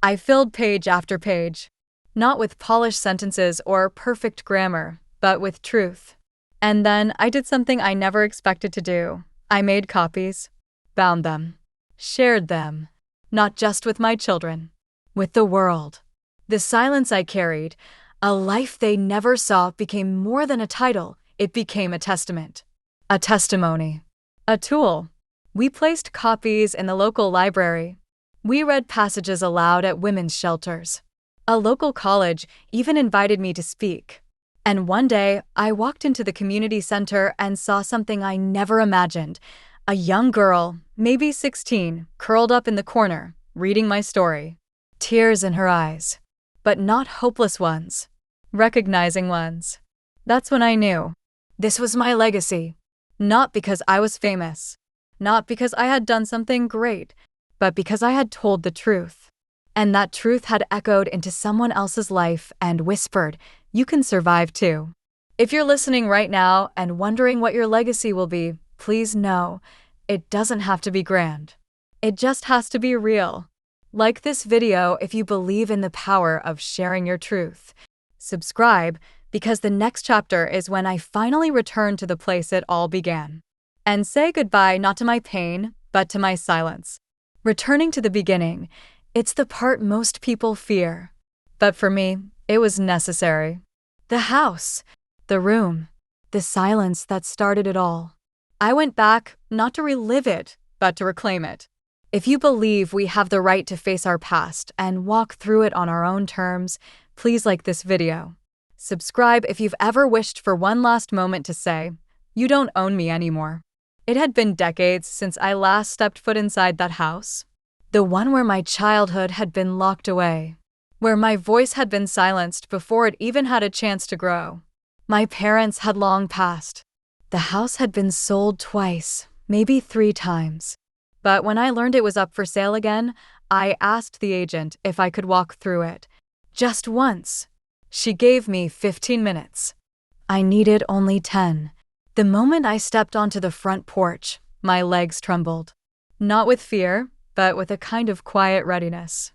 Speaker 1: I filled page after page. Not with polished sentences or perfect grammar, but with truth. And then I did something I never expected to do. I made copies, bound them, shared them, not just with my children, with the world. The silence I carried, a life they never saw, became more than a title. It became a testament, a testimony, a tool. We placed copies in the local library. We read passages aloud at women's shelters. A local college even invited me to speak. And one day, I walked into the community center and saw something I never imagined. A young girl, maybe 16, curled up in the corner, reading my story. Tears in her eyes. But not hopeless ones. Recognizing ones. That's when I knew. This was my legacy. Not because I was famous. Not because I had done something great, but because I had told the truth. And that truth had echoed into someone else's life and whispered, you can survive too. If you're listening right now and wondering what your legacy will be, please know, it doesn't have to be grand. It just has to be real. Like this video if you believe in the power of sharing your truth. Subscribe, because the next chapter is when I finally return to the place it all began. And say goodbye not to my pain, but to my silence. Returning to the beginning, it's the part most people fear. But for me, it was necessary. The house, the room, the silence that started it all. I went back, not to relive it, but to reclaim it. If you believe we have the right to face our past and walk through it on our own terms, please like this video. Subscribe if you've ever wished for one last moment to say, you don't own me anymore. It had been decades since I last stepped foot inside that house. The one where my childhood had been locked away. Where my voice had been silenced before it even had a chance to grow. My parents had long passed. The house had been sold twice, maybe 3 times. But when I learned it was up for sale again, I asked the agent if I could walk through it. Just once. She gave me 15 minutes. I needed only 10. The moment I stepped onto the front porch, my legs trembled. Not with fear, but with a kind of quiet readiness.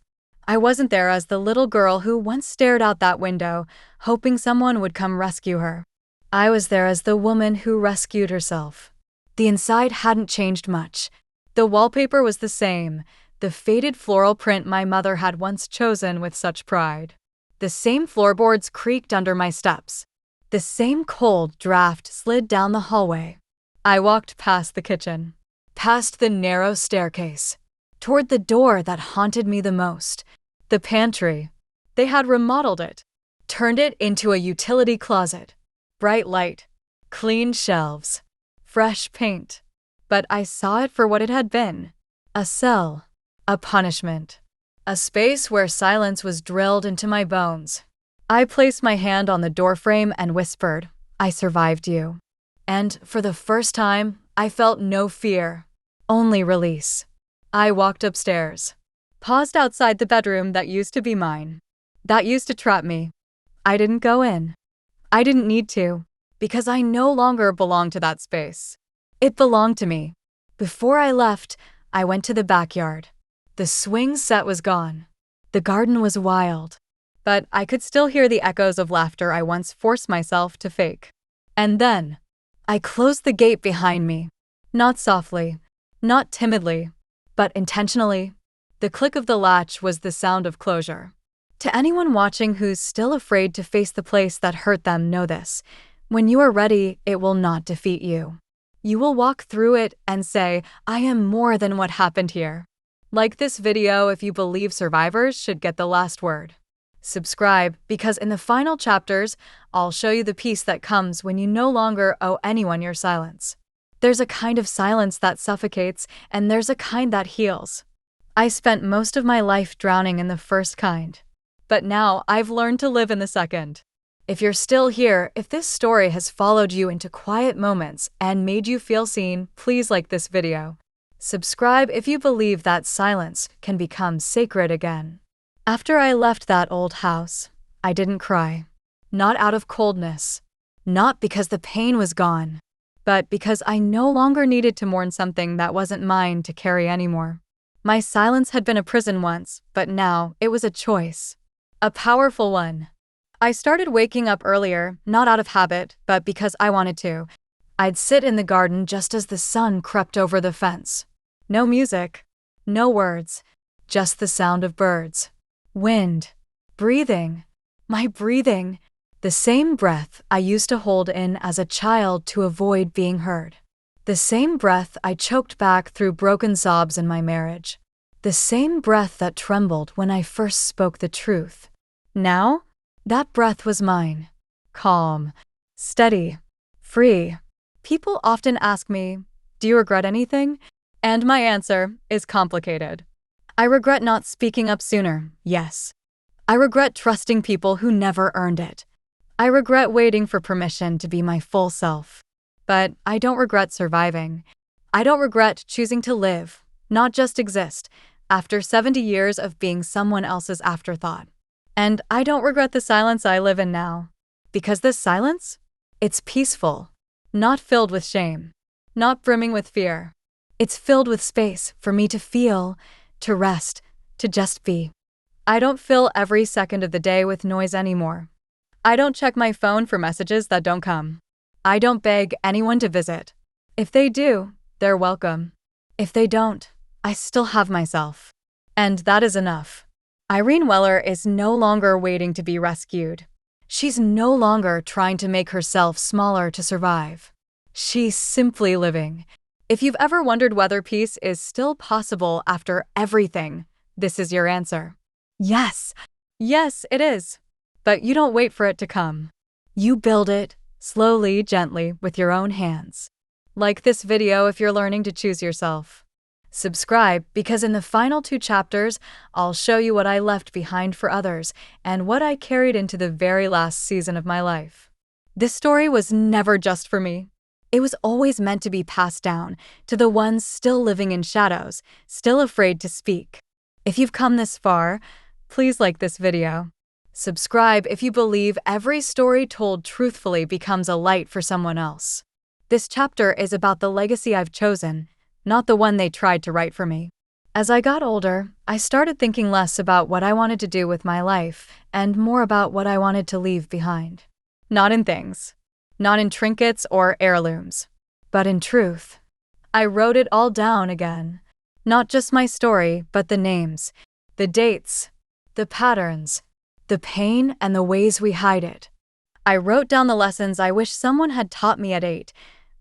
Speaker 1: I wasn't there as the little girl who once stared out that window, hoping someone would come rescue her. I was there as the woman who rescued herself. The inside hadn't changed much. The wallpaper was the same, the faded floral print my mother had once chosen with such pride. The same floorboards creaked under my steps. The same cold draft slid down the hallway. I walked past the kitchen, past the narrow staircase, toward the door that haunted me the most, the pantry. They had remodeled it, turned it into a utility closet. Bright light, clean shelves, fresh paint. But I saw it for what it had been. A cell, a punishment, a space where silence was drilled into my bones. I placed my hand on the doorframe and whispered, I survived you. And for the first time, I felt no fear, only release. I walked upstairs, paused outside the bedroom that used to be mine, that used to trap me. I didn't go in. I didn't need to, because I no longer belonged to that space. It belonged to me. Before I left, I went to the backyard. The swing set was gone. The garden was wild. But I could still hear the echoes of laughter I once forced myself to fake. And then, I closed the gate behind me. Not softly, not timidly, but intentionally. The click of the latch was the sound of closure. To anyone watching who's still afraid to face the place that hurt them, know this. When you are ready, it will not defeat you. You will walk through it and say, I am more than what happened here. Like this video if you believe survivors should get the last word. Subscribe, because in the final chapters, I'll show you the peace that comes when you no longer owe anyone your silence. There's a kind of silence that suffocates, and there's a kind that heals. I spent most of my life drowning in the first kind. But now I've learned to live in the second. If you're still here, if this story has followed you into quiet moments and made you feel seen, please like this video. Subscribe if you believe that silence can become sacred again. After I left that old house, I didn't cry. Not out of coldness. Not because the pain was gone. But because I no longer needed to mourn something that wasn't mine to carry anymore. My silence had been a prison once, but now it was a choice. A powerful one. I started waking up earlier, not out of habit, but because I wanted to. I'd sit in the garden just as the sun crept over the fence. No music, no words, just the sound of birds. Wind. Breathing. My breathing. The same breath I used to hold in as a child to avoid being heard. The same breath I choked back through broken sobs in my marriage. The same breath that trembled when I first spoke the truth. Now, that breath was mine. Calm, steady, free. People often ask me, "Do you regret anything?" And my answer is complicated. I regret not speaking up sooner, yes. I regret trusting people who never earned it. I regret waiting for permission to be my full self. But I don't regret surviving. I don't regret choosing to live, not just exist, after 70 years of being someone else's afterthought. And I don't regret the silence I live in now. Because this silence? It's peaceful, not filled with shame, not brimming with fear. It's filled with space for me to feel, to rest, to just be. I don't fill every second of the day with noise anymore. I don't check my phone for messages that don't come. I don't beg anyone to visit. If they do, they're welcome. If they don't, I still have myself. And that is enough. Irene Weller is no longer waiting to be rescued. She's no longer trying to make herself smaller to survive. She's simply living. If you've ever wondered whether peace is still possible after everything, this is your answer. Yes. Yes, it is. But you don't wait for it to come. You build it, slowly, gently, with your own hands. Like this video if you're learning to choose yourself. Subscribe because in the final 2 chapters, I'll show you what I left behind for others and what I carried into the very last season of my life. This story was never just for me. It was always meant to be passed down to the ones still living in shadows, still afraid to speak. If you've come this far, please like this video. Subscribe if you believe every story told truthfully becomes a light for someone else. This chapter is about the legacy I've chosen, not the one they tried to write for me. As I got older, I started thinking less about what I wanted to do with my life and more about what I wanted to leave behind. Not in things, not in trinkets or heirlooms, but in truth. I wrote it all down again. Not just my story, but the names, the dates, the patterns, the pain and the ways we hide it. I wrote down the lessons I wish someone had taught me at 8,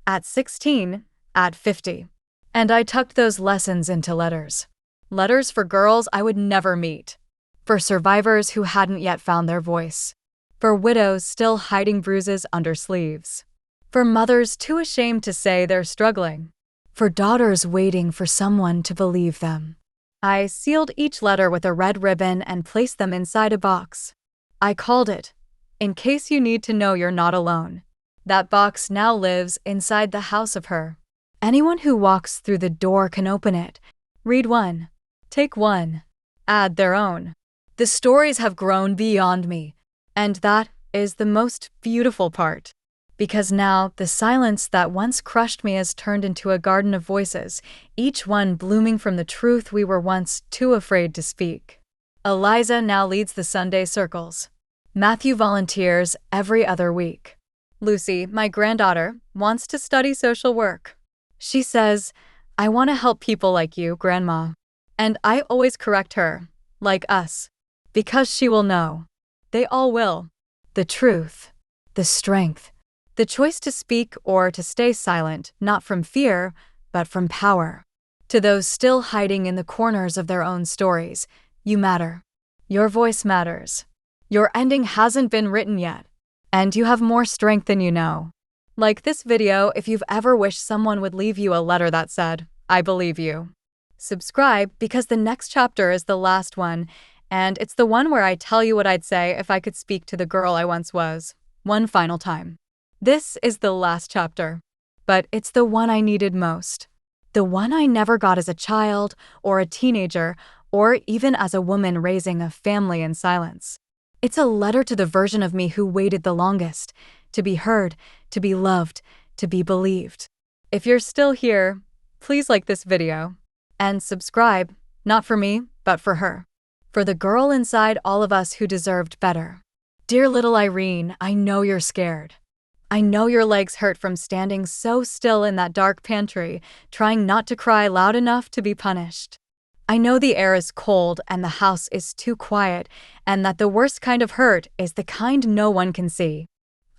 Speaker 1: at 16, at 50. And I tucked those lessons into letters. Letters for girls I would never meet. For survivors who hadn't yet found their voice. For widows still hiding bruises under sleeves. For mothers too ashamed to say they're struggling. For daughters waiting for someone to believe them. I sealed each letter with a red ribbon and placed them inside a box. I called it, "In case you need to know you're not alone." That box now lives inside the house of her. Anyone who walks through the door can open it, read one, take one, add their own. The stories have grown beyond me, and that is the most beautiful part. Because now the silence that once crushed me has turned into a garden of voices, each one blooming from the truth we were once too afraid to speak. Eliza now leads the Sunday circles. Matthew volunteers every other week. Lucy, my granddaughter, wants to study social work. She says, "I want to help people like you, Grandma." And I always correct her, like us. Because she will know. They all will. The truth. The strength. The choice to speak or to stay silent, not from fear, but from power. To those still hiding in the corners of their own stories, you matter. Your voice matters. Your ending hasn't been written yet. And you have more strength than you know. Like this video if you've ever wished someone would leave you a letter that said, "I believe you." Subscribe because the next chapter is the last one, and it's the one where I tell you what I'd say if I could speak to the girl I once was, one final time. This is the last chapter, but it's the one I needed most. The one I never got as a child, or a teenager, or even as a woman raising a family in silence. It's a letter to the version of me who waited the longest, to be heard, to be loved, to be believed. If you're still here, please like this video. And subscribe, not for me, but for her. For the girl inside all of us who deserved better. Dear little Irene, I know you're scared. I know your legs hurt from standing so still in that dark pantry, trying not to cry loud enough to be punished. I know the air is cold and the house is too quiet, and that the worst kind of hurt is the kind no one can see.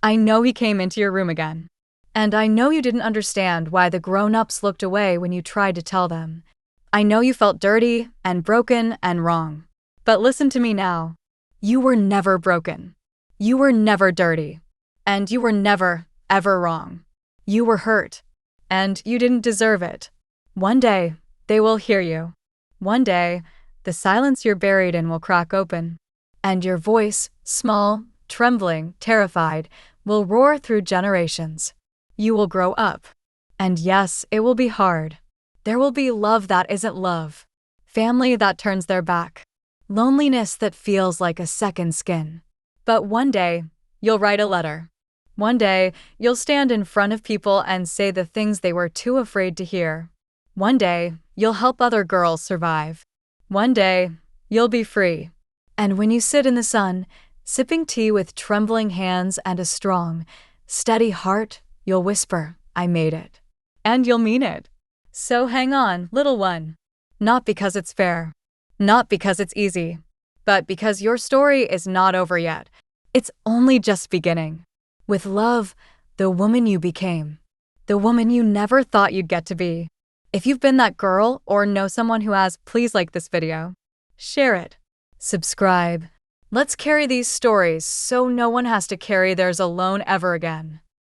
Speaker 1: I know he came into your room again. And I know you didn't understand why the grown-ups looked away when you tried to tell them. I know you felt dirty and broken and wrong. But listen to me now. You were never broken. You were never dirty. And you were never, ever wrong. You were hurt. And you didn't deserve it. One day, they will hear you. One day, the silence you're buried in will crack open. And your voice, small, trembling, terrified, will roar through generations. You will grow up. And yes, it will be hard. There will be love that isn't love. Family that turns their back. Loneliness that feels like a second skin. But one day, you'll write a letter. One day, you'll stand in front of people and say the things they were too afraid to hear. One day, you'll help other girls survive. One day, you'll be free. And when you sit in the sun, sipping tea with trembling hands and a strong, steady heart, you'll whisper, I made it. And you'll mean it. So hang on, little one. Not because it's fair. Not because it's easy. But because your story is not over yet. It's only just beginning. With love, the woman you became. The woman you never thought you'd get to be. If you've been that girl or know someone who has, please like this video. Share it. Subscribe. Let's carry these stories so no one has to carry theirs alone ever again.